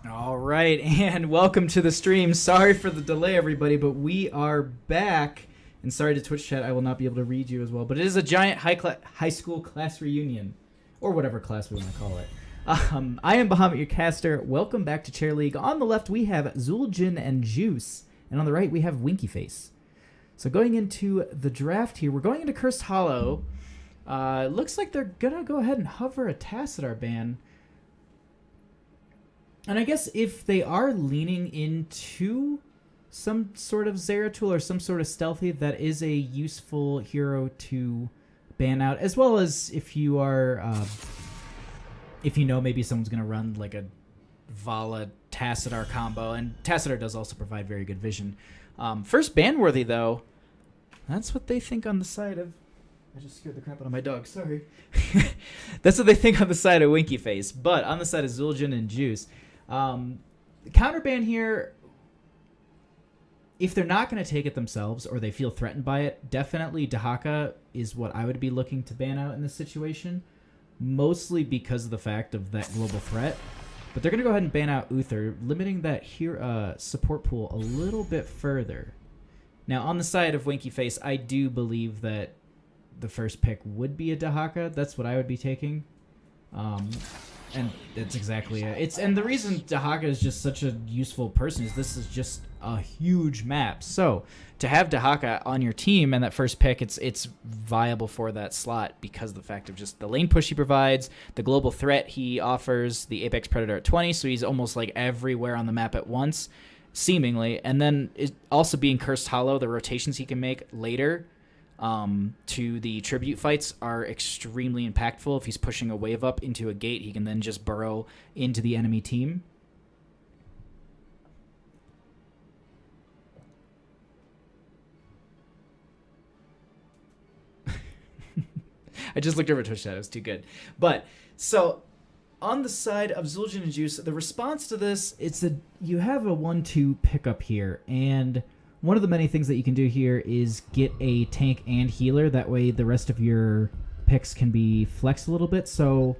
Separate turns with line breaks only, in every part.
All right, and welcome to the stream. Sorry for the delay, everybody, but we are back. And sorry to Twitch chat, I will not be able to read you as well. But it is a giant high school class reunion, or whatever class we want to call it. I am Bahamut, your caster. Welcome back to Chair League. On the left, we have Zul'jin and Juice, and on the right, we have Winky Face. So going into the draft here, we're going into Cursed Hollow. It looks like they're gonna go ahead and hover a Tassadar ban. And I guess if they are leaning into some sort of Zeratul or some sort of stealthy, that is a useful hero to ban out, as well as if you are, if you know maybe someone's going to run like a Vala Tassadar combo, and Tassadar does also provide very good vision. First ban worthy, though, that's what they think on the side of... I just scared the crap out of my dog, sorry. That's what they think on the side of Winky Face, but on the side of Zul'jin and Juice... the counter ban here, if they're not going to take it themselves or they feel threatened by it, definitely Dahaka is what I would be looking to ban out in this situation, mostly because of the fact of that global threat. But they're going to go ahead and ban out Uther, limiting that here support pool a little bit further. Now, on the side of Winky Face, I do believe that the first pick would be a Dahaka. That's what I would be taking. And that's exactly it. And the reason Dahaka is just such a useful person is this is just a huge map. So to have Dahaka on your team and that first pick, it's viable for that slot because of the fact of just the lane push he provides, the global threat he offers, the Apex Predator at 20, so he's almost like everywhere on the map at once, seemingly. And then it also being Cursed Hollow, the rotations he can make later to the tribute fights are extremely impactful. If he's pushing a wave up into a gate, he can then just burrow into the enemy team. I just looked over Twitch chat. It was too good. But, so, on the side of Zul'jin and Juice, the response to this, it's you have a 1-2 pickup here, and... one of the many things that you can do here is get a tank and healer. That way the rest of your picks can be flexed a little bit. So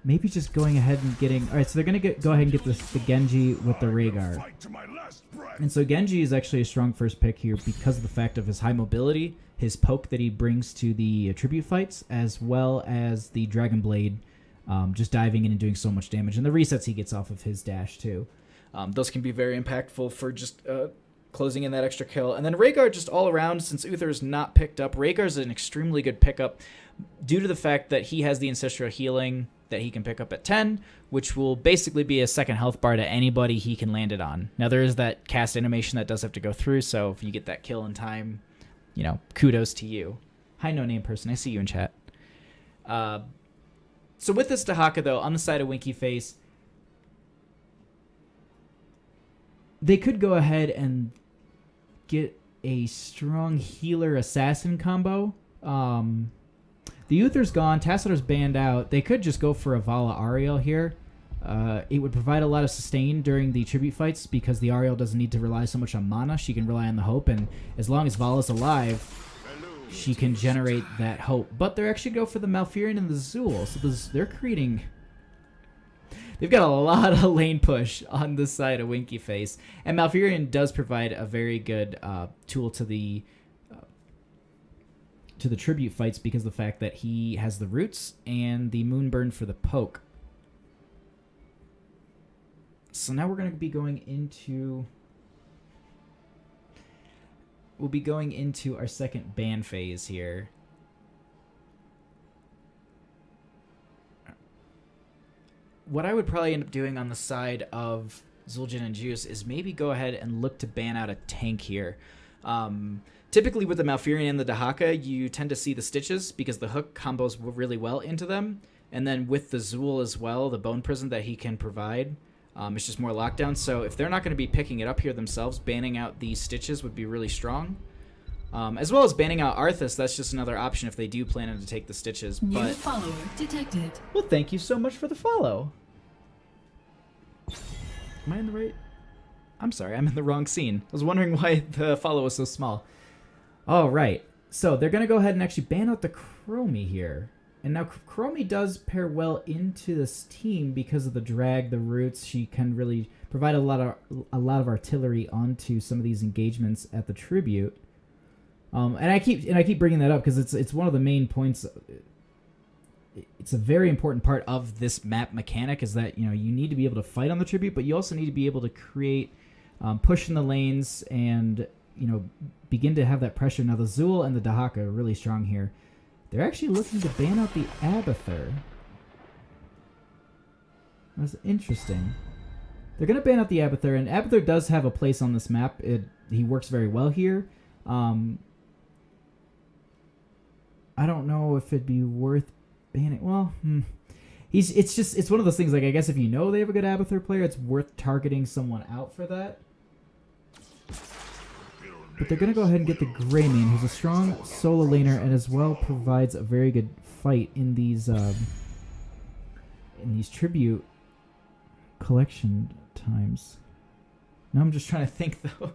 maybe just going ahead and getting... All right, so they're going to go ahead and get the Genji with the Rhaegar. And so Genji is actually a strong first pick here because of the fact of his high mobility, his poke that he brings to the tribute fights, as well as the Dragon Blade just diving in and doing so much damage. And the resets he gets off of his dash, too. Those can be very impactful for just... closing in that extra kill. And then Rhaegar just all around, since Uther is not picked up, Rhaegar is an extremely good pickup due to the fact that he has the Ancestral Healing that he can pick up at 10, which will basically be a second health bar to anybody he can land it on. Now, there is that cast animation that does have to go through, so if you get that kill in time, you know, kudos to you. Hi, no-name person. I see you in chat. So with this Dahaka, though, on the side of Winky Face, they could go ahead and get a strong healer assassin combo. The Uther's gone. Tassadar's banned out. They could just go for a Vala Ariel here. It would provide a lot of sustain during the tribute fights because the Ariel doesn't need to rely so much on mana. She can rely on the hope, and as long as Vala's alive, she can generate that hope. But they're actually go for the Malfurion and the Zul, so they're creating... They've got a lot of lane push on this side of Winky Face, and Malfurion does provide a very good tool to the tribute fights because of the fact that he has the roots and the Moonburn for the poke. So now we're going to be going into... We'll be going into our second ban phase here. What I would probably end up doing on the side of Zul'jin and Juice is maybe go ahead and look to ban out a tank here. Typically with the Malfurion and the Dahaka, you tend to see the Stitches because the hook combos really well into them. And then with the Zul as well, the Bone Prison that he can provide, it's just more lockdown. So if they're not going to be picking it up here themselves, banning out these Stitches would be really strong. As well as banning out Arthas, that's just another option if they do plan to take the Stitches.
New
But
follower detected.
well, thank you so much for the follow. Am I in the right? I'm sorry, I'm in the wrong scene. I was wondering why the follow was so small. All right, so they're going to go ahead and actually ban out the Chromie here. And now Chromie does pair well into this team because of the drag, the roots. She can really provide a lot of artillery onto some of these engagements at the tribute. And I keep bringing that up because it's one of the main points. It's a very important part of this map mechanic is that you need to be able to fight on the tribute, but you also need to be able to create push in the lanes and begin to have that pressure. Now the Zul and the Dahaka are really strong here. They're actually looking to ban out the Abathur. That's interesting. They're going to ban out the Abathur, and Abathur does have a place on this map. He works very well here. I don't know if it'd be worth banning. Well, it's one of those things. Like I guess if you know they have a good Abathur player, it's worth targeting someone out for that. But they're going to go ahead and get the Greymane, who's a strong solo laner and as well provides a very good fight in these tribute collection times. Now I'm just trying to think though.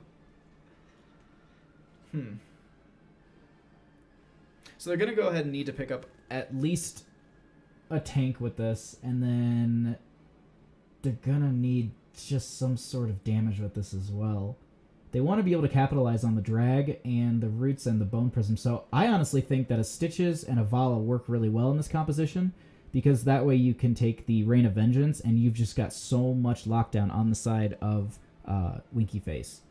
So they're going to go ahead and need to pick up at least a tank with this, and then they're going to need just some sort of damage with this as well. They want to be able to capitalize on the drag and the roots and the bone prism. So I honestly think that a Stitches and a Vala work really well in this composition because that way you can take the Rain of Vengeance and you've just got so much lockdown on the side of Winky Face.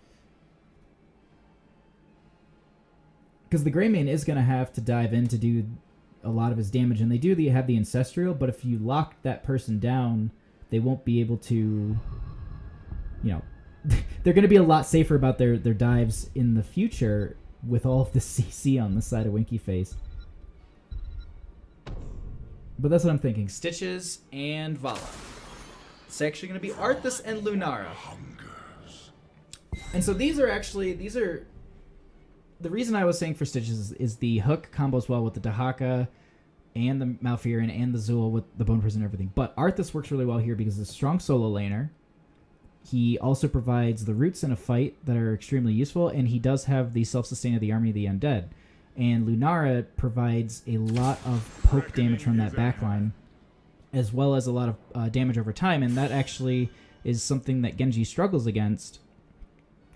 Because the Greymane is going to have to dive in to do a lot of his damage, and they do have the Ancestral, but if you lock that person down, they won't be able to, they're going to be a lot safer about their dives in the future with all of the CC on the side of Winky Face. But that's what I'm thinking. Stitches and Vala. It's actually going to be Arthas and Lunara. And so these are the reason I was saying for Stitches is the hook combos well with the Dahaka and the Malfurion and the Zul with the Bone Prison and everything. But Arthas works really well here because he's a strong solo laner. He also provides the roots in a fight that are extremely useful, and he does have the self-sustain of the Army of the Undead. And Lunara provides a lot of poke damage from that backline, as well as a lot of damage over time, and that actually is something that Genji struggles against.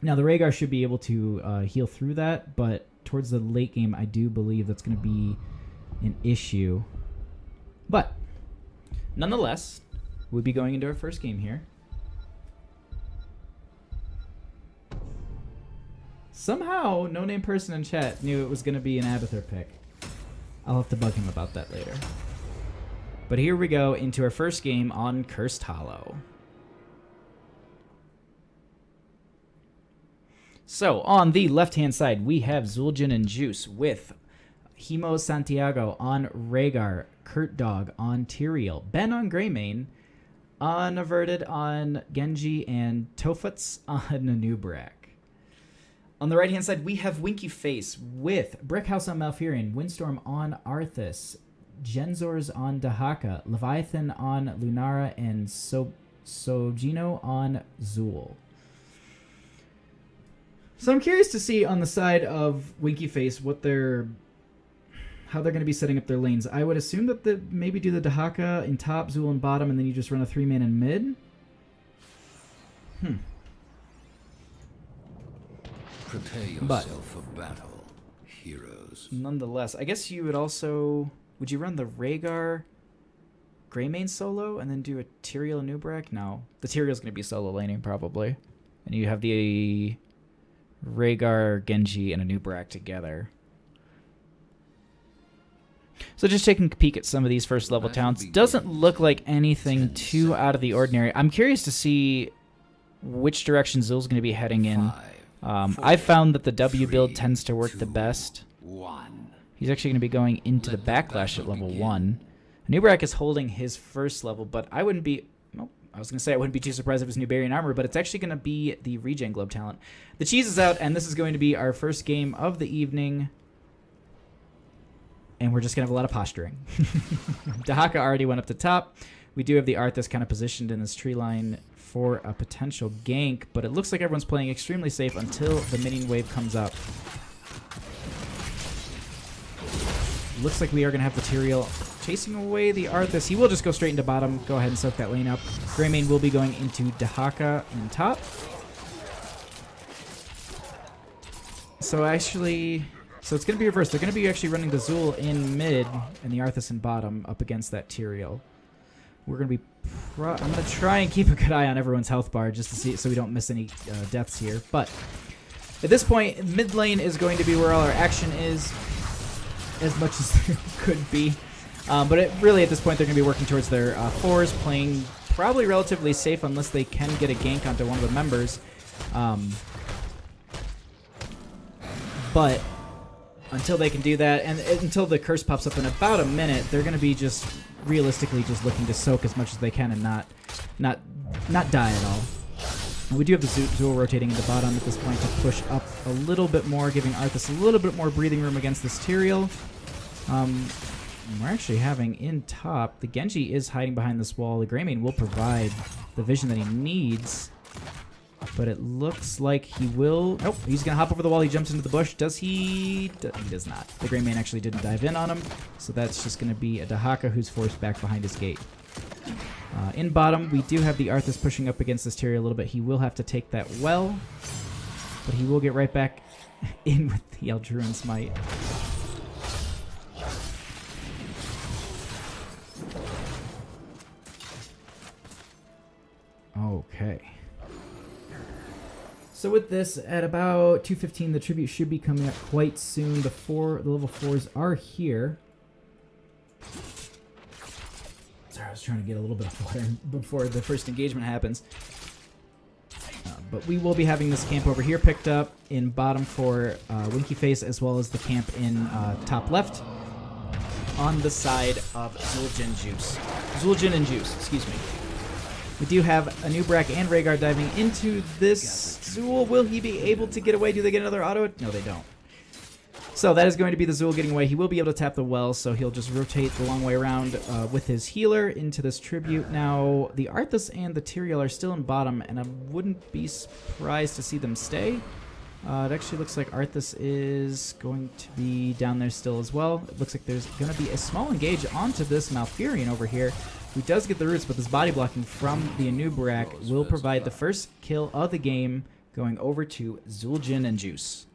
Now, the Rhaegar should be able to heal through that, but towards the late game, I do believe that's going to be an issue. But, nonetheless, we'll be going into our first game here. Somehow, no-name person in chat knew it was going to be an Abathur pick. I'll have to bug him about that later. But here we go into our first game on Cursed Hollow. So, on the left-hand side, we have Zul'jin and Juice with Himo Santiago on Rhaegar, Kurt Dog on Tyrael, Ben on Greymane, Unaverted on Genji, and Tofuts on Anub'arak. On the right-hand side, we have Winky Face with Brickhouse on Malfurion, Windstorm on Arthas, Genzors on Dahaka, Leviathan on Lunara, and Sojino on Zul. So I'm curious to see on the side of Winky Face how they're going to be setting up their lanes. I would assume that they maybe do the Dahaka in top, Zul in bottom, and then you just run a 3-man in mid.
Prepare yourself for battle, heroes.
Nonetheless, I guess you would also... Would you run the Rhaegar Greymane solo and then do a Tyrael Anub'arak? No. The Tyrael's going to be solo laning probably. And you have the Rhaegar, Genji, and Anub'arak together. So just taking a peek at some of these first level talents. Doesn't look like anything too out of the ordinary. I'm curious to see which direction Zul's going to be heading in. I found that the W build tends to work the best. He's actually going to be going into the Backlash at level 1. Anub'arak is holding his first level, but I wouldn't be... Well, I was going to say I wouldn't be too surprised if it's Nubarian Armor, but it's actually going to be the Regen Globe talent. The cheese is out, and this is going to be our first game of the evening. And we're just going to have a lot of posturing. Dahaka already went up to top. We do have the Arthas kind of positioned in this tree line for a potential gank, but it looks like everyone's playing extremely safe until the minion wave comes up. Looks like we are going to have the Tyrael chasing away the Arthas. He will just go straight into bottom. Go ahead and soak that lane up. Greymane will be going into Dahaka in top. So actually, so it's going to be reversed. They're going to be actually running the Zul in mid and the Arthas in bottom up against that Tyrael. We're going to be... I'm going to try and keep a good eye on everyone's health bar just to see so we don't miss any deaths here. But at this point, mid lane is going to be where all our action is, as much as there could be. But really, at this point, they're going to be working towards their fours, playing probably relatively safe unless they can get a gank onto one of the members. But until they can do that, and until the curse pops up in about a minute, they're going to be just realistically just looking to soak as much as they can and not die at all. And we do have the Zul rotating into bottom at this point to push up a little bit more, giving Arthas a little bit more breathing room against this Tyrael. We're actually having in top, the Genji is hiding behind this wall. The Greymane will provide the vision that he needs. But it looks like he will... Nope, he's going to hop over the wall. He jumps into the bush. Does he? He does not. The Greymane actually didn't dive in on him. So that's just going to be a Dahaka who's forced back behind his gate. In bottom, we do have the Arthas pushing up against this Tyrael a little bit. He will have to take that well. But he will get right back in with the Eldruin Smite. Okay. So with this, at about 2:15, the tribute should be coming up quite soon. The level 4s are here. Sorry, I was trying to get a little bit of water before the first engagement happens. But we will be having this camp over here picked up in bottom for Winky Face, as well as the camp in top left on the side of Zul'jin and Juice, excuse me. We do have Anub'arak and Rhaegar diving into this Zul. Will he be able to get away? Do they get another auto? No, they don't. So that is going to be the Zul getting away. He will be able to tap the well, so he'll just rotate the long way around with his healer into this tribute. Now, the Arthas and the Tyrael are still in bottom, and I wouldn't be surprised to see them stay. It actually looks like Arthas is going to be down there still as well. It looks like there's going to be a small engage onto this Malfurion over here, who does get the roots, but this body blocking from the Anub'arak will provide the first kill of the game, going over to Zul'jin and Juice.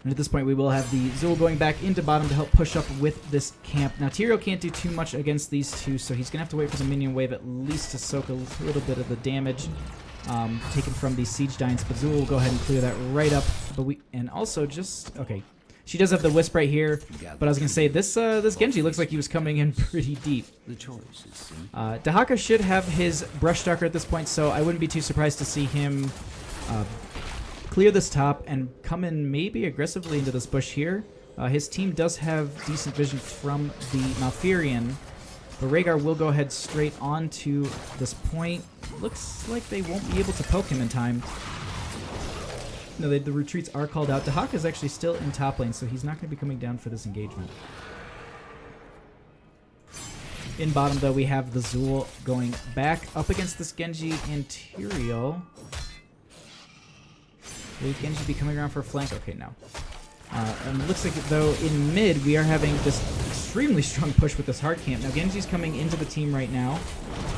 And at this point, we will have the Zul going back into bottom to help push up with this camp. Now, Tyrael can't do too much against these two, so he's going to have to wait for the minion wave at least to soak a little bit of the damage taken from these Siege Giants. But Zul will go ahead and clear that right up. And also just... Okay, she does have the Wisp right here, but I was going to say, this Genji looks like he was coming in pretty deep. Dahaka should have his Brush Stalker at this point, so I wouldn't be too surprised to see him... clear this top and come in maybe aggressively into this bush here. His team does have decent vision from the Malfurion, but Rhaegar will go ahead straight onto this point. Looks like they won't be able to poke him in time. No, the retreats are called out. Dahaka is actually still in top lane, so he's not going to be coming down for this engagement. In bottom, though, we have the Zul going back up against this Genji and Tyrael. Will Genji be coming around for a flank? Okay, no. And it looks like, though, in mid, we are having this extremely strong push with this hard camp. Now, Genji's coming into the team right now.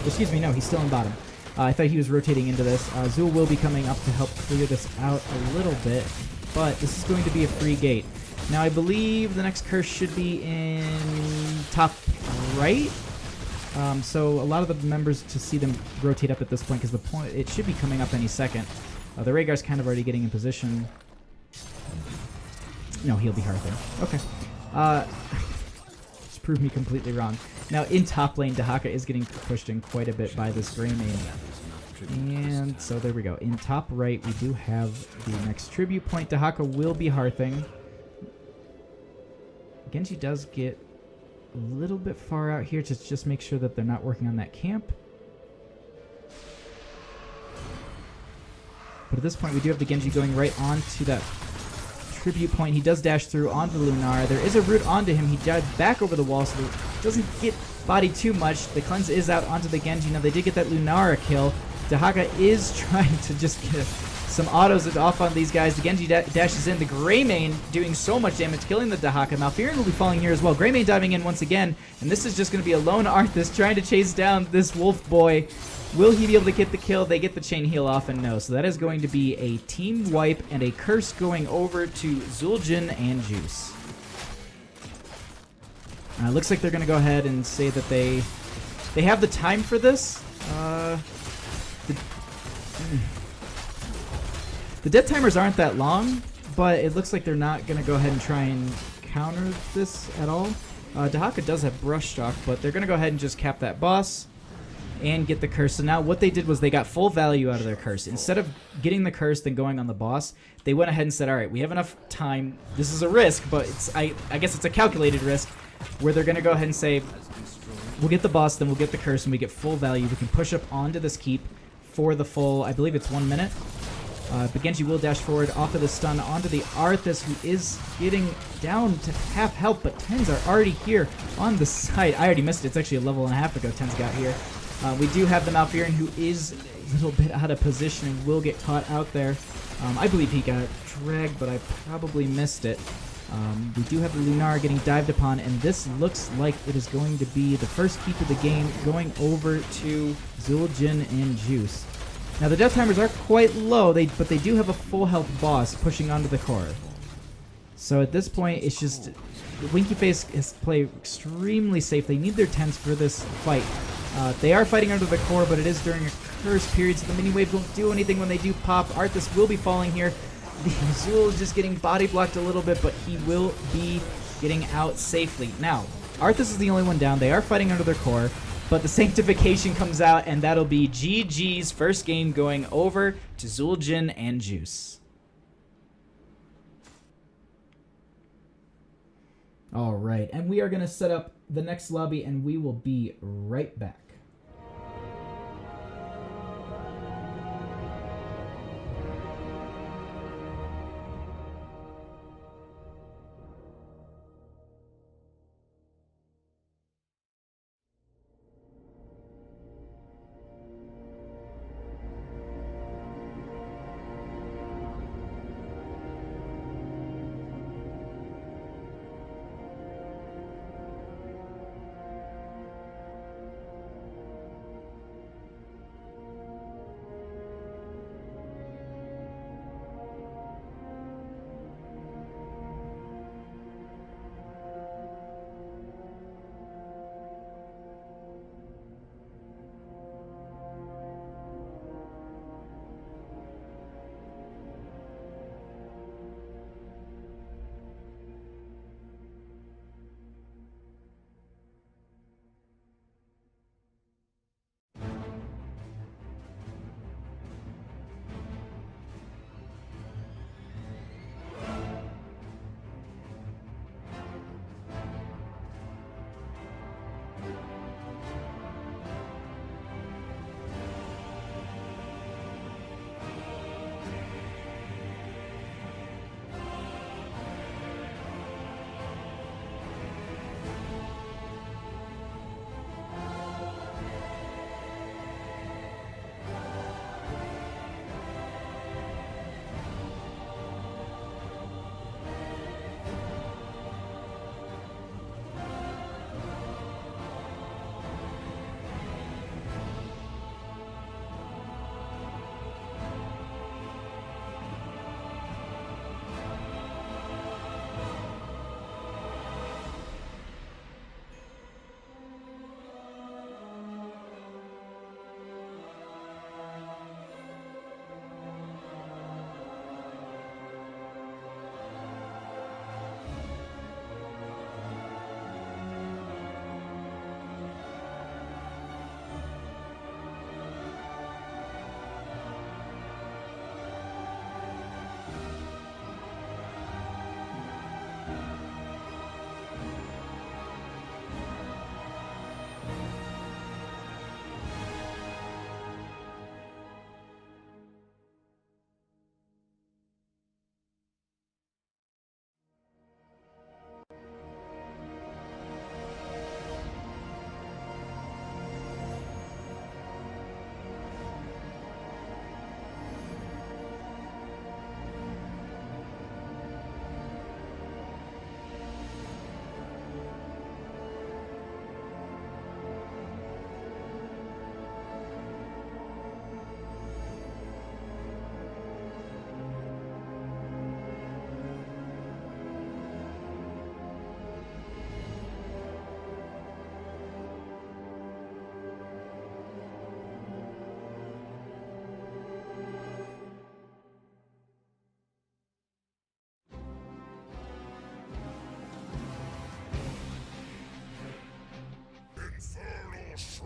Excuse me, no, he's still in bottom. I thought he was rotating into this. Zul will be coming up to help clear this out a little bit, but this is going to be a free gate. Now, I believe the next curse should be in top right. So a lot of the members to see them rotate up at this point, because the point it should be coming up any second. The Rhaegar's kind of already getting in position. No, he'll be Hearthing. Okay. Just proved me completely wrong. Now, in top lane, Dahaka is getting pushed in quite a bit by this Greymane. And so there we go. In top right, we do have the next tribute point. Dahaka will be Hearthing. Genji does get a little bit far out here to just make sure that they're not working on that camp. But at this point, we do have the Genji going right onto that tribute point. He does dash through onto the Lunar. There is a root onto him. He dives back over the wall, so it doesn't get bodied too much. The cleanse is out onto the Genji. Now, they did get that Lunara kill. Dahaka is trying to just get Some autos off on these guys. The Genji dashes in. The Greymane doing so much damage, killing the Dahaka. Malfurion will be falling here as well. Greymane diving in once again, and this is just going to be a lone Arthas trying to chase down this Wolf Boy. Will he be able to get the kill? They get the chain heal off, and no. So that is going to be a team wipe and a curse going over to Zul'jin and Juice. Looks like they're going to go ahead and say that they have the time for this. The death timers aren't that long, but it looks like they're not going to go ahead and try and counter this at all. Dahaka does have Brush Shock, but they're going to go ahead and just cap that boss and get the curse. So now what they did was they got full value out of their curse. Instead of getting the curse then going on the boss, they went ahead and said, all right, we have enough time. This is a risk, but I guess it's a calculated risk where they're going to go ahead and say, we'll get the boss, then we'll get the curse, and we get full value. We can push up onto this keep for the full, I believe it's 1 minute. But Genji will dash forward off of the stun onto the Arthas, who is getting down to half health, but Tens are already here on the side. I already missed it. It's actually a level and a half ago Tens got here. We do have the Malfurion, who is a little bit out of position and will get caught out there. I believe he got dragged, but I probably missed it. We do have the Lunar getting dived upon, and this looks like it is going to be the first keep of the game going over to Zul'jin and Juice. Now the death timers are quite low, but they do have a full health boss pushing onto the core. So at this point, it's just Winky Face has played extremely safe. They need their Tens for this fight. They are fighting under the core, but it is during a curse period, so the mini waves won't do anything when they do pop. Arthas will be falling here. The Zul just getting body blocked a little bit, but he will be getting out safely. Now, Arthas is the only one down. They are fighting under their core, but the Sanctification comes out, and that'll be GG's first game going over to Zul'jin and Juice. All right, and we are going to set up the next lobby, and we will be right back.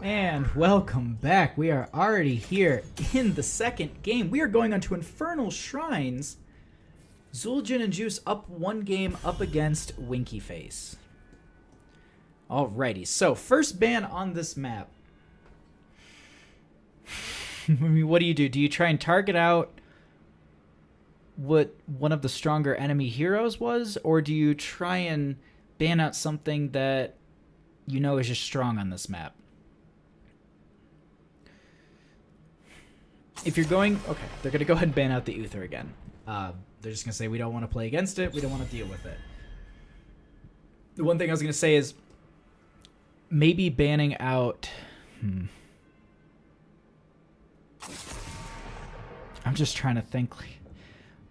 And welcome back. We are already here in the second game. We are going on to Infernal Shrines. Zul'jin and Juice up one game up against Winky Face. Alrighty, so first ban on this map. I mean, what do? Do you try and target out what one of the stronger enemy heroes was, or do you try and ban out something that you know is just strong on this map? If you're going... Okay, they're going to go ahead and ban out the Uther again. They're just going to say, we don't want to play against it, we don't want to deal with it. The one thing I was going to say is maybe banning out... I'm just trying to think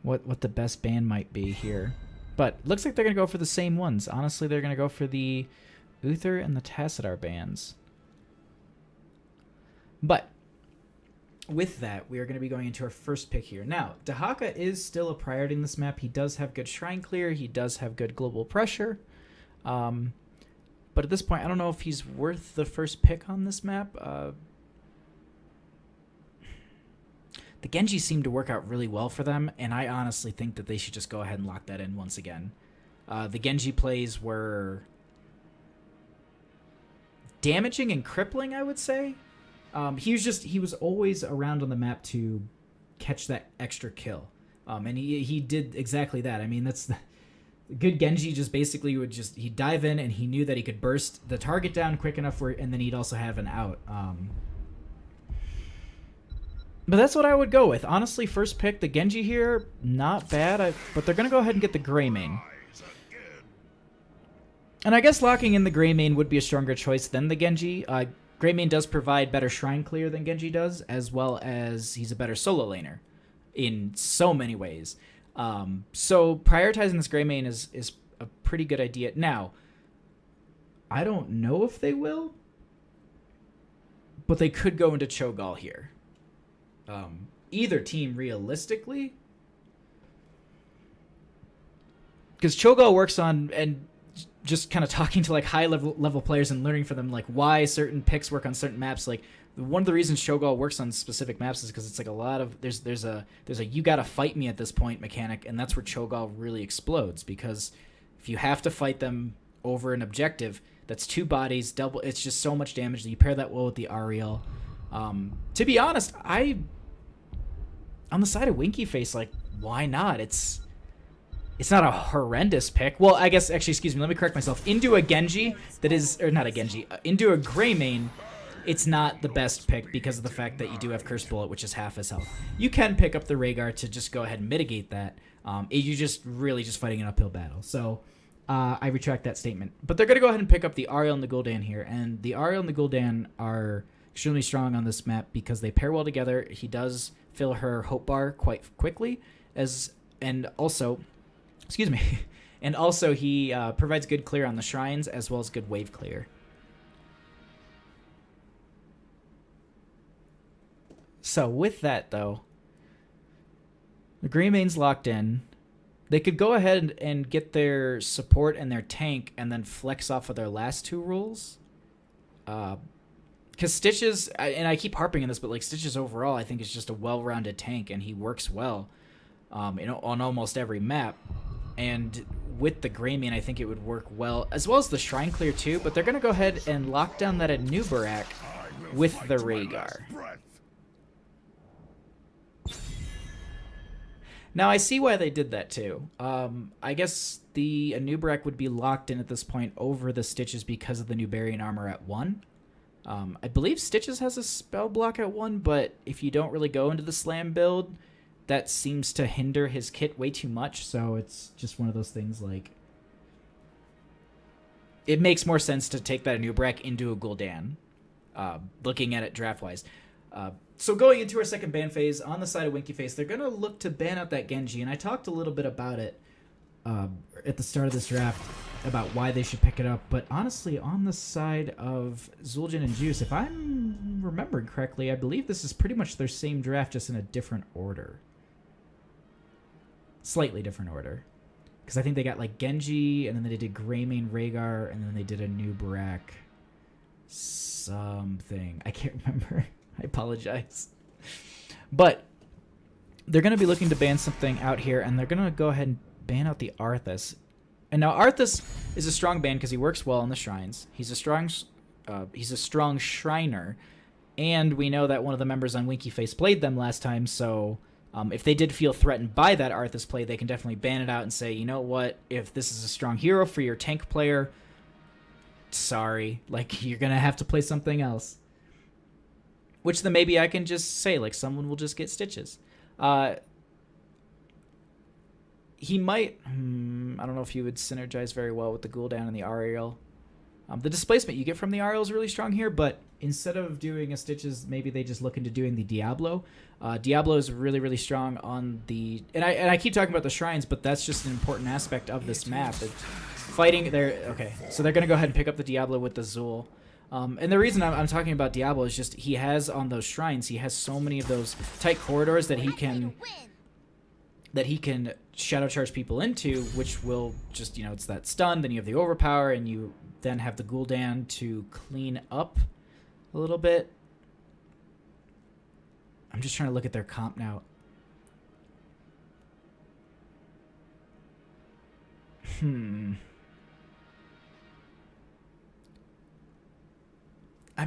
what the best ban might be here. But looks like they're going to go for the same ones. Honestly, they're going to go for the Uther and the Tassadar bans. But with that, we are going to be going into our first pick here. Now, Dahaka is still a priority in this map. He does have good shrine clear. He does have good global pressure. But at this point, I don't know if he's worth the first pick on this map. The Genji seemed to work out really well for them, and I honestly think that they should just go ahead and lock that in once again. The Genji plays were damaging and crippling, I would say. He was always around on the map to catch that extra kill. And he did exactly that. I mean, that's the good Genji just basically he'd dive in and he knew that he could burst the target down quick enough and then he'd also have an out. But that's what I would go with. Honestly, first pick, the Genji here, not bad, but they're going to go ahead and get the Greymane. And I guess locking in the Greymane would be a stronger choice than the Genji. Greymane does provide better shrine clear than Genji does, as well as he's a better solo laner in so many ways. So prioritizing this Greymane is a pretty good idea. Now, I don't know if they will, but they could go into Cho'Gall here. Either team realistically, because Cho'Gall works on and just kind of talking to like high level players and learning from them like why certain picks work on certain maps. Like one of the reasons Cho'Gall works on specific maps is because it's like a lot of there's a you gotta fight me at this point mechanic, and that's where Cho'Gall really explodes, because if you have to fight them over an objective, that's two bodies double. It's just so much damage. You pair that well with the Ariel. To be honest, on the side of Winky Face, like, why not? It's not a horrendous pick. Well, I guess, actually, excuse me, let me correct myself. Into a Genji, not a Genji, into a Greymane, it's not the best pick because of the fact that you do have Curse Bullet, which is half his health. You can pick up the Rhaegar to just go ahead and mitigate that. You're just really just fighting an uphill battle. So I retract that statement. But they're going to go ahead and pick up the Ariel and the Gul'dan here. And the Ariel and the Gul'dan are extremely strong on this map because they pair well together. He does fill her hope bar quite quickly, and also he provides good clear on the shrines as well as good wave clear. So with that though, the Greymane's locked in. They could go ahead and get their support and their tank and then flex off of their last two rules. Because Stitches, and I keep harping on this, but like Stitches overall, I think is just a well-rounded tank, and he works well, on almost every map. And with the Greymane, I think it would work well, as well as the Shrine Clear too. But they're gonna go ahead and lock down that Anubarak with the Rhaegar. Now I see why they did that too. I guess the Anubarak would be locked in at this point over the Stitches because of the Nubarian armor at 1. I believe Stitches has a spell block at 1, but if you don't really go into the slam build, that seems to hinder his kit way too much, so it's just one of those things like... It makes more sense to take that Anubarak into a Gul'dan, looking at it draft-wise. So going into our second ban phase, on the side of Winky Face, they're going to look to ban out that Genji, and I talked a little bit about it at the start of this draft, about why they should pick it up, but honestly, on the side of Zul'jin and Juice, if I'm remembering correctly, I believe this is pretty much their same draft, just in a different order. Slightly different order. Because I think they got like Genji, and then they did Greymane Rhaegar, and then they did Anubarak something. I can't remember. I apologize. But they're going to be looking to ban something out here, and they're going to go ahead and ban out the Arthas. And now Arthas is a strong ban because he works well on the shrines. He's a strong Shriner, and we know that one of the members on Winky Face played them last time, so if they did feel threatened by that Arthas play, they can definitely ban it out and say, you know what, if this is a strong hero for your tank player, sorry, like, you're gonna have to play something else. Which then maybe I can just say, like, someone will just get stitches. He might, I don't know if he would synergize very well with the Gul'dan and the Ariel. The displacement you get from the Ariel is really strong here, but instead of doing a Stitches, maybe they just look into doing the Diablo. Diablo is really, really strong on the... And I keep talking about the shrines, but that's just an important aspect of this map. Fighting there... Okay, so they're going to go ahead and pick up the Diablo with the Zul. And the reason I'm talking about Diablo is just he has on those shrines, he has so many of those tight corridors that he can shadow charge people into, which will just, you know, it's that stun, then you have the overpower, and you then have the Gul'dan to clean up a little bit. I'm just trying to look at their comp now. I'm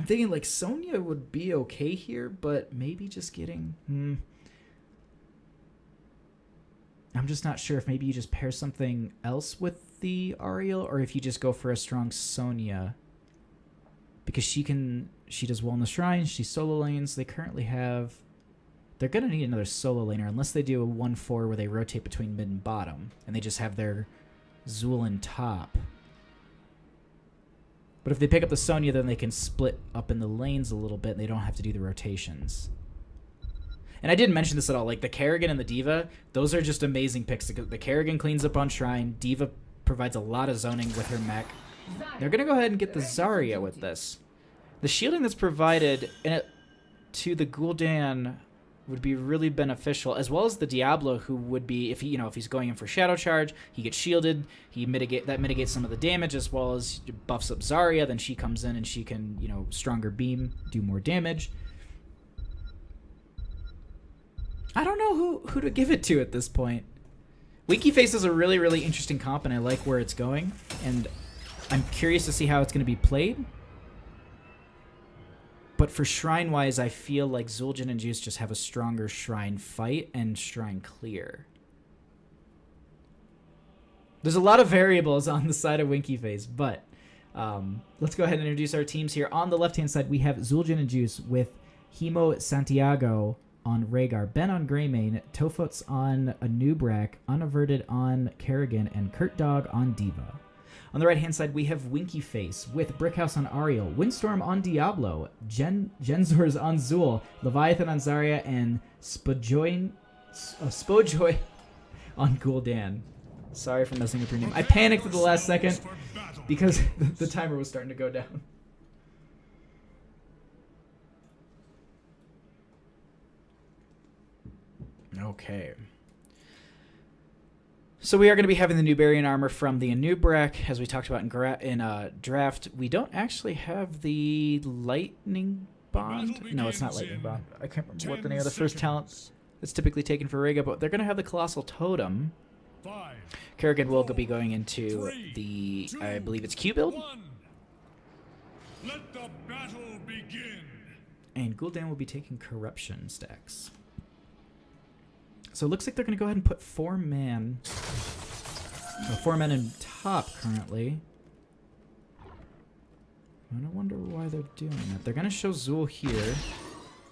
thinking like Sonya would be okay here, but maybe just getting... I'm just not sure if maybe you just pair something else with the Ariel, or if you just go for a strong Sonya. Because she does well in the shrines, she solo lanes. They currently have... They're going to need another solo laner, unless they do a 1-4 where they rotate between mid and bottom, and they just have their Zul'jin top. But if they pick up the Sonya, then they can split up in the lanes a little bit, and they don't have to do the rotations. And I didn't mention this at all. Like, the Kerrigan and the D.Va, those are just amazing picks. The Kerrigan cleans up on Shrine. D.Va provides a lot of zoning with her mech. They're going to go ahead and get the Zarya with this. The shielding that's provided to the Gul'dan would be really beneficial, as well as the Diablo, who would be, if he's going in for Shadow Charge, he gets shielded, that mitigates some of the damage, as well as buffs up Zarya, then she comes in and she can, stronger beam, do more damage. I don't know who to give it to at this point. Winky Face is a really, really interesting comp, and I like where it's going, and I'm curious to see how it's going to be played. But for Shrine-wise, I feel like Zul'jin and Juice just have a stronger Shrine fight and Shrine clear. There's a lot of variables on the side of Winky Face, but let's go ahead and introduce our teams here. On the left-hand side, we have Zul'jin and Juice with Hemo Santiago on Rhaegar, Ben on Greymane, Tofots on Anub'arak, Unaverted on Kerrigan, and Kurt Dog on D.Va. On the right-hand side, we have Winky Face with Brickhouse on Ariel, Windstorm on Diablo, Genzors on Zul, Leviathan on Zarya, and Spojoy on Gul'dan. Sorry for messing up your name. I panicked at the last second because the timer was starting to go down. Okay. So we are going to be having the Nubarian armor from the Anub'arak, as we talked about in draft. We don't actually have the Lightning Bond. No, it's not Lightning Bond. I can't remember what the name of the first talent that's typically taken for Rhaegar, but they're going to have the Colossal Totem. Kerrigan will be going into the, I believe it's Q build.
Let the battle begin.
And Gul'dan will be taking Corruption stacks. So it looks like they're going to go ahead and put 4 men in top currently. I don't wonder why they're doing that. They're going to show Zul here.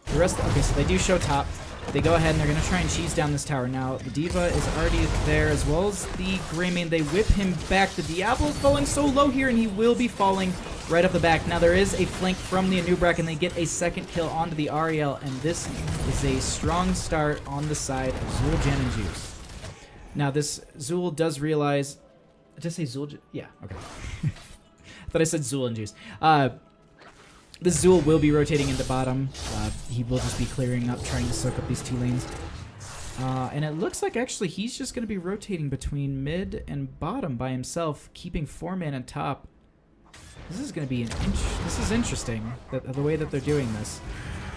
The rest, okay, so they do show top. They go ahead and they're going to try and cheese down this tower. Now, the D.Va is already there, as well as the Greymane. They whip him back. The Diablo is falling so low here, and he will be falling right off the back. Now, there is a flank from the Anub'arak, and they get a second kill onto the Ariel, and this is a strong start on the side of Zul'jin and Juice. Now, this Zul does realize... Did I say Zul'jin? Yeah, okay. I thought I said Zul and Juice. This Zul will be rotating into bottom. He will just be clearing up, trying to soak up these 2 lanes. And it looks like actually he's just going to be rotating between mid and bottom by himself, keeping 4 man on top. This is going to be this is interesting, the way that they're doing this.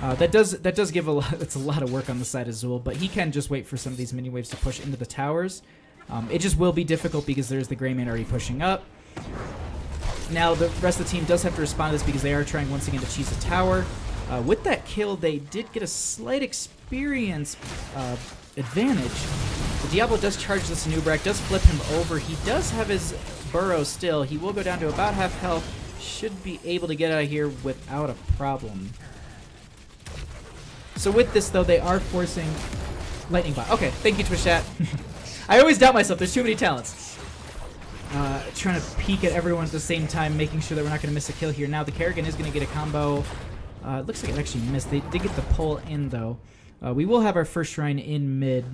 That does give a lot. That's a lot of work on the side of Zul, but he can just wait for some of these mini waves to push into the towers. It just will be difficult because there's the Greymane already pushing up. Now the rest of the team does have to respond to this because they are trying once again to cheese a tower. With that kill, they did get a slight experience advantage. The Diablo does charge this Nubrak, does flip him over. He does have his burrow still. He will go down to about half health. Should be able to get out of here without a problem. So with this, though, they are forcing Lightning Bot. Okay, thank you, Twitch chat. I always doubt myself. There's too many talents. Trying to peek at everyone at the same time, making sure that we're not going to miss a kill here. Now the Kerrigan is going to get a combo. It looks like it actually missed. They did get the pull in, though. We will have our first shrine in mid.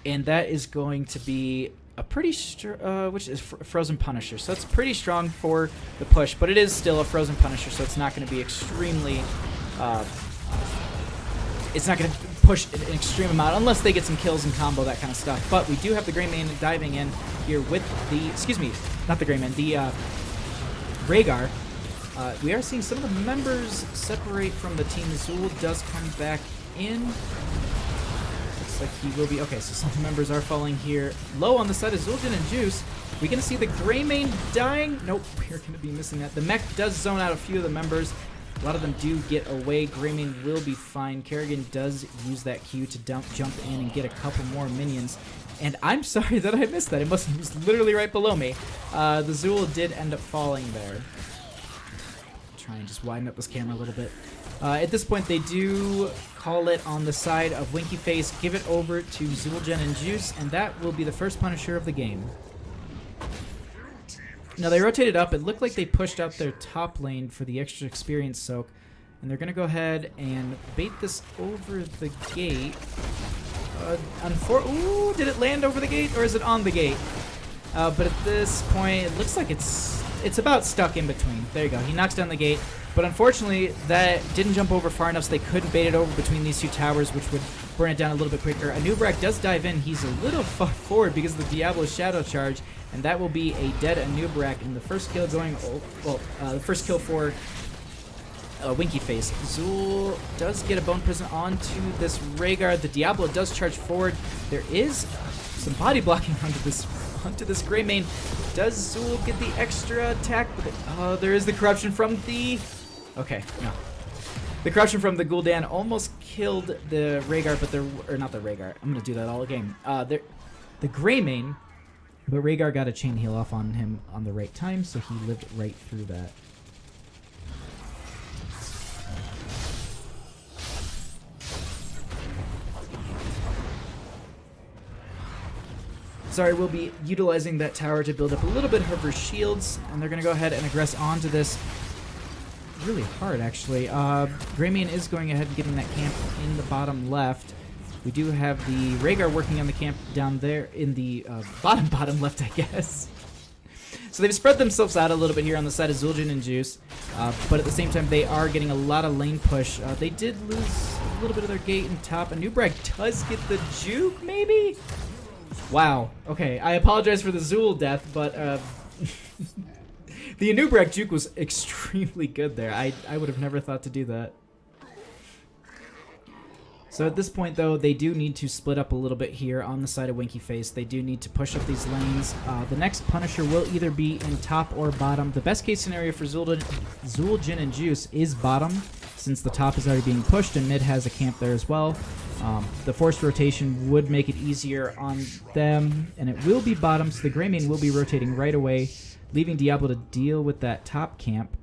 And that is going to be a pretty which is Frozen Punisher. So that's pretty strong for the push, but it is still a Frozen Punisher, so it's not going to be extremely... it's not going to push an extreme amount unless they get some kills and combo, that kind of stuff. But we do have the Greymane diving in here with the... Excuse me, not the Greymane, the Rhaegar. We are seeing some of the members separate from the team. Zul does come back in. Like he will be. Okay, so some members are falling here. Low on the side of Zul'jin and Juice. We're going to see the Greymane dying. Nope, we're going to be missing that. The mech does zone out a few of the members. A lot of them do get away. Greymane will be fine. Kerrigan does use that Q to jump in and get a couple more minions. And I'm sorry that I missed that. It was literally right below me. The Zul did end up falling there. Try and just widen up this camera a little bit. At this point, they do call it on the side of Winky Face, give it over to Zul'jin and Juice, and that will be the first Punisher of the game. Now, they rotated up. It looked like they pushed out their top lane for the extra experience soak, and they're going to go ahead and bait this over the gate. Ooh, did it land over the gate, or is it on the gate? But at this point, it looks like it's about stuck in between. There you go. He knocks down the gate. But unfortunately, that didn't jump over far enough, so they couldn't bait it over between these two towers, which would burn it down a little bit quicker. Anubrak does dive in. He's a little far forward because of the Diablo Shadow Charge, and that will be a dead Anubrak. And the first kill going, the first kill for Winky Face. Zul does get a Bone Prison onto this Rhaegar. The Diablo does charge forward. There is some body blocking onto this Greymane. Does Zul get the extra attack? There is the corruption from the... Okay, no. The corruption from the Gul'dan almost killed the Rhaegar, but not the Rhaegar. I'm going to do that all again. The Greymane, but Rhaegar got a chain heal off on him on the right time, so he lived right through that. Sorry, we'll be utilizing that tower to build up a little bit of her shields, and they're going to go ahead and aggress onto this really hard, actually. Greymane is going ahead and getting that camp in the bottom left. We do have the Rhaegar working on the camp down there in the bottom left, I guess. So they've spread themselves out a little bit here on the side of Zul'jin and Juice, but at the same time, they are getting a lot of lane push. They did lose a little bit of their gate and top. Anubrak does get the juke, maybe? Wow. Okay, I apologize for the Zul death, but the Anubrak juke was extremely good there. I would have never thought to do that. So at this point, though, they do need to split up a little bit here on the side of Winky Face. They do need to push up these lanes. The next Punisher will either be in top or bottom. The best case scenario for Zul'jin and Juice is bottom, since the top is already being pushed and mid has a camp there as well. The forced rotation would make it easier on them, and it will be bottom, so the Greymane will be rotating right away, leaving Diablo to deal with that top camp.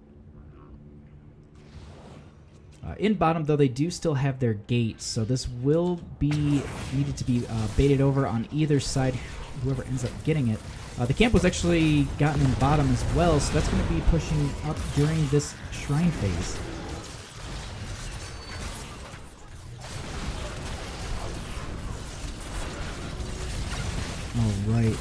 In bottom, though, they do still have their gates, so this will be needed to be baited over on either side, whoever ends up getting it. The camp was actually gotten in bottom as well, so that's going to be pushing up during this shrine phase. Alright.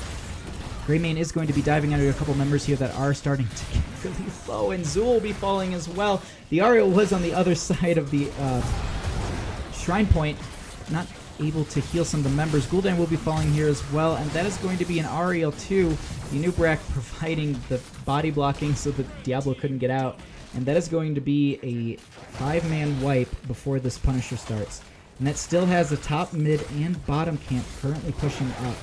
Greymane is going to be diving under a couple members here that are starting to get really low, and Zul will be falling as well. The Ariel was on the other side of the shrine point. Not able to heal some of the members. Gul'dan will be falling here as well, and that is going to be an Ariel too. The Nubrak providing the body blocking so that Diablo couldn't get out, and that is going to be a 5-man wipe before this Punisher starts. And that still has the top, mid, and bottom camp currently pushing up.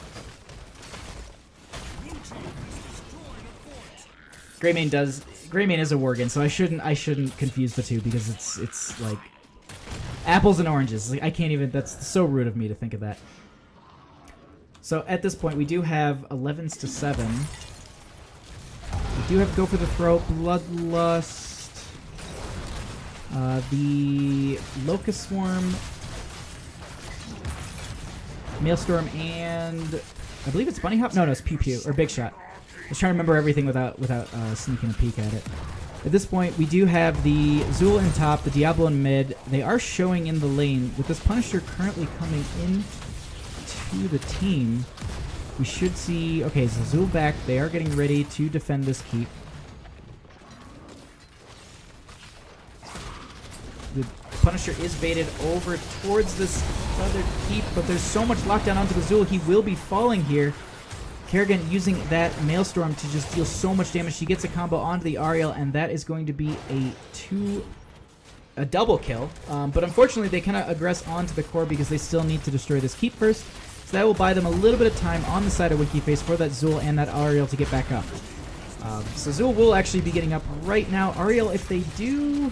Greymane is a Worgen, so I shouldn't confuse the two because it's like apples and oranges. Like, I can't even. That's so rude of me to think of that. So at this point, we do have 11s to 7. We do have to go for the throat, Bloodlust, the Locust Swarm, Maelstrom, and I believe it's Bunny Hop. No, it's Pew Pew or Big Shot. I was trying to remember everything without sneaking a peek at it. At this point, we do have the Zul in top, the Diablo in mid. They are showing in the lane. With this Punisher currently coming in to the team, we should see... Okay, so Zul back. They are getting ready to defend this keep. The Punisher is baited over towards this other keep, but there's so much lockdown onto the Zul. He will be falling here. Kerrigan using that Maelstrom to just deal so much damage. She gets a combo onto the Ariel, and that is going to be a double kill. But unfortunately, they cannot aggress onto the core because they still need to destroy this keep first. So that will buy them a little bit of time on the side of Wikiface for that Zul and that Ariel to get back up. So Zul will actually be getting up right now. Ariel, if they do...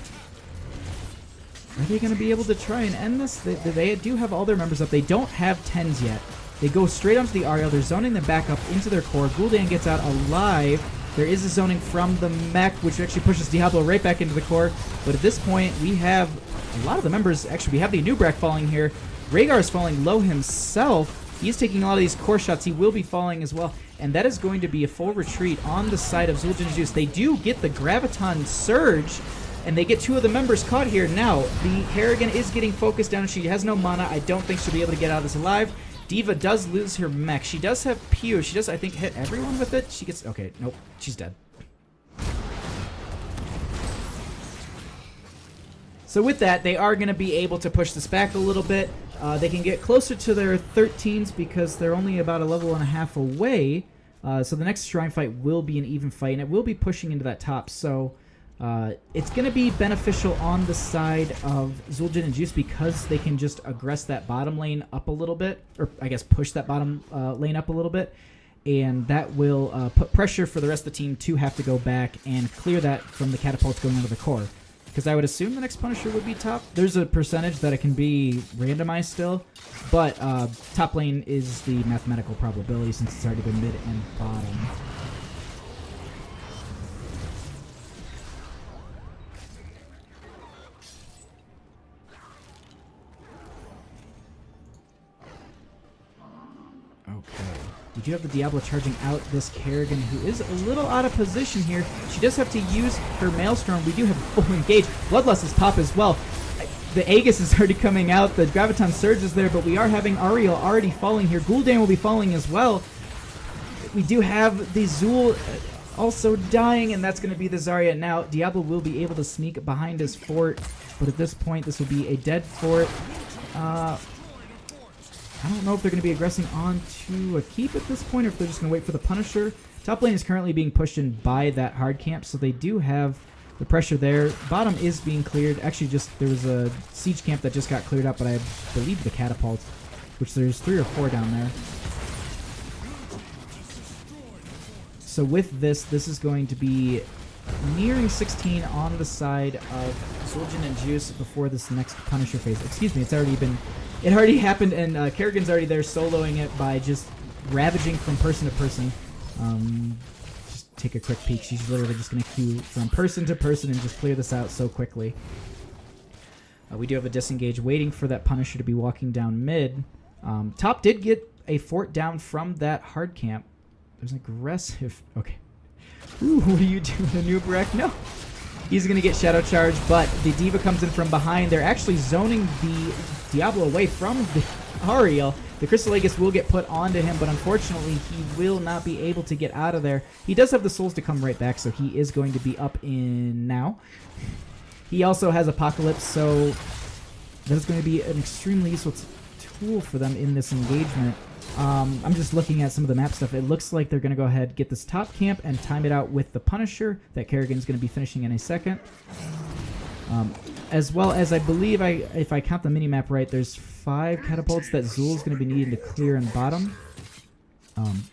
Are they going to be able to try and end this? They do have all their members up. They don't have 10s yet. They go straight onto the Ariel. They're zoning them back up into their core. Gul'dan gets out alive. There is a zoning from the mech, which actually pushes Diablo right back into the core. But at this point, we have a lot of the members. Actually, we have the Nubrak falling here. Rhaegar is falling low himself. He's taking a lot of these core shots. He will be falling as well. And that is going to be a full retreat on the side of Zul'jin Juice. They do get the Graviton Surge, and they get 2 of the members caught here. Now, the Kerrigan is getting focused down. She has no mana. I don't think she'll be able to get out of this alive. Diva does lose her mech. She does have Pew. She does, I think, hit everyone with it. She gets... Okay, nope. She's dead. So with that, they are going to be able to push this back a little bit. They can get closer to their 13s because they're only about a level and a half away. So the next Shrine fight will be an even fight, and it will be pushing into that top. So... it's going to be beneficial on the side of Zul'jin and Juice because they can just aggress that bottom lane up a little bit, or I guess push that bottom lane up a little bit, and that will put pressure for the rest of the team to have to go back and clear that from the catapults going into the core. Because I would assume the next Punisher would be top. There's a percentage that it can be randomized still, but top lane is the mathematical probability since it's already been mid and bottom. Okay. We do have the Diablo charging out this Kerrigan, who is a little out of position here. She does have to use her Maelstrom. We do have full engage. Bloodlust is pop as well. The Aegis is already coming out. The Graviton Surge is there, but we are having Ariel already falling here. Gul'dan will be falling as well. We do have the Zul also dying, and that's going to be the Zarya. Now, Diablo will be able to sneak behind his fort, but at this point, this will be a dead fort. I don't know if they're going to be aggressing onto a keep at this point or if they're just going to wait for the Punisher. Top lane is currently being pushed in by that hard camp, so they do have the pressure there. Bottom is being cleared. Actually, there was a siege camp that just got cleared up, but I believe the catapult, which there's 3 or 4 down there. So with this is going to be nearing 16 on the side of Zul'jin and Juice before this next Punisher phase. Excuse me, it already happened, and Kerrigan's already there soloing it by just ravaging from person to person. Just take a quick peek. She's literally just going to queue from person to person and just clear this out so quickly. We do have a disengage waiting for that Punisher to be walking down mid. Top did get a fort down from that hard camp. There's an aggressive... Okay. Ooh, what are you doing, the Nubrak? No. He's going to get Shadow Charge, but the Diva comes in from behind. They're actually zoning the Diablo away from the Ariel. The Crystal Aegis will get put onto him, but unfortunately he will not be able to get out of there. He does have the souls to come right back, so he is going to be up in now. He also has Apocalypse, so that is going to be an extremely useful tool for them in this engagement. I'm just looking at some of the map stuff. It looks like they're going to go ahead, get this top camp, and time it out with the Punisher that Kerrigan's going to be finishing in a second. As well as I believe, if I count the mini-map right, there's 5 catapults that Zul's going to be needing to clear in bottom.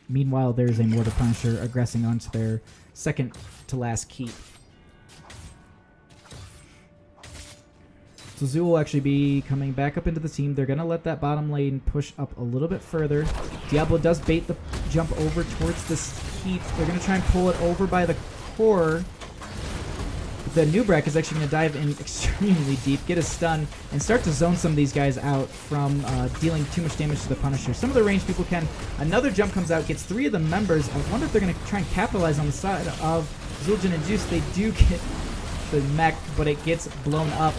Meanwhile, there's a Mortar Punisher aggressing onto their second to last keep. So Zul will actually be coming back up into the team. They're going to let that bottom lane push up a little bit further. Diablo does bait the jump over towards this keep. They're going to try and pull it over by the core. The Nubrak is actually going to dive in extremely deep, get a stun, and start to zone some of these guys out from dealing too much damage to the Punisher. Some of the ranged people can. Another jump comes out, gets 3 of the members. I wonder if they're going to try and capitalize on the side of Zul'jin and Juice. They do get the mech, but it gets blown up.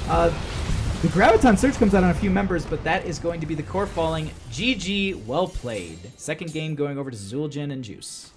The Graviton Surge comes out on a few members, but that is going to be the core falling. GG, well played. Second game going over to Zul'jin and Juice.